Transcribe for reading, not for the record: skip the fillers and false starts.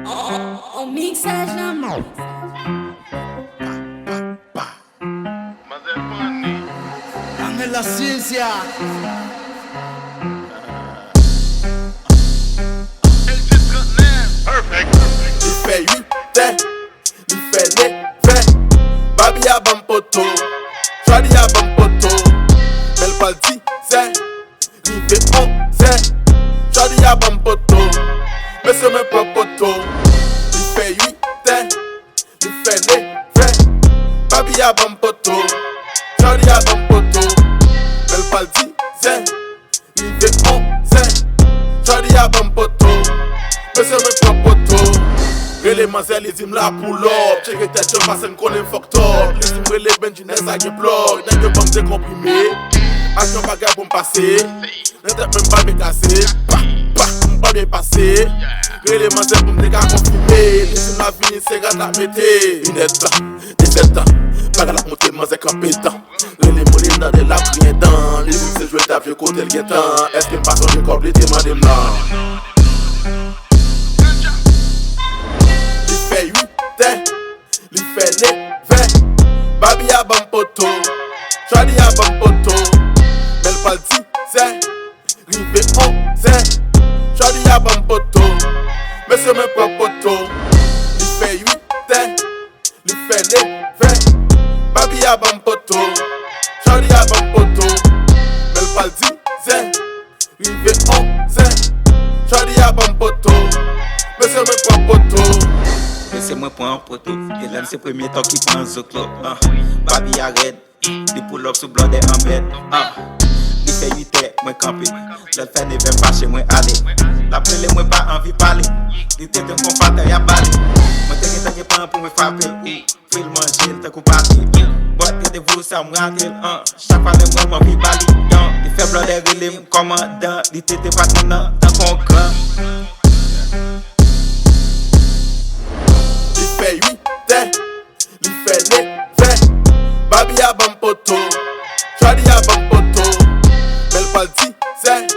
O mixage na mão. Mas é funny. Ángel la ciencia. El titre name. Perfect. Li fè 8 ans, li fè 9 ans. Babi a ban poto, Chadi a ban poto. Bel pal 10 ans, li fè 11 ans. Chadi a ban poto, Mese men pran poto. Li fè 8 ans, li fè 9 ans. Babi a ban poto, Chadi a ban poto. Bel pal 10 ans, li fè 11 ans. Chadi a ban poto, Mese men pran poto. Rele mazel li zim la pou lop. Cheke tet yo pasen konen fok top. Li zim rele benjines a gen blok. Nen yo bam dekomprime, aksyon bagay pou m'pase. Nen tet men ba me kase, m'ba me pase. Rele mazel pou m'deka konfime. Li zim la vini se gata mette. Inet la, 17 ans, bagay la monte mazel kampetan. Rele moli nan de la prien dan. Li zim se jwe tap je kote l getan. Eske m'pason je kop li teman dem nan. Li fè 8 ans, li fè 9 ans. Babi a ban poto, Chadi a ban poto. Bel pal 10 ans, li fè 11 ans. Chadi a ban poto, Mese men pran poto. Li fè 8 ans, li fè 9 ans. Babi a ban poto, Chadi a ban poto. Bel pal 10 ans, li fè 11 ans. Chadi a ban poto, Mese men pran poto. Mese mwen pran poto, e lem se premye ton ki pran zoklo. Babi a red, li pull up sou blonde en bed. Li fè 8 ans, mwen kampe, lel fè ne ven pa che mwen ale. La prele mwen pa anvi pale, li tete m kon pata ya bale. Mwen teke pan pou mwen frape, fil manjil te kou pate. Bote de vou sa m rantel, chak pale mwen m anvi bali. Li fè blonde rele m komandan, li tete pati nan tan kon kran. Li fè 8 ans, li fè 9 ans. Babi a ban poto, Chadi a ban poto. Bel pal 10 ans,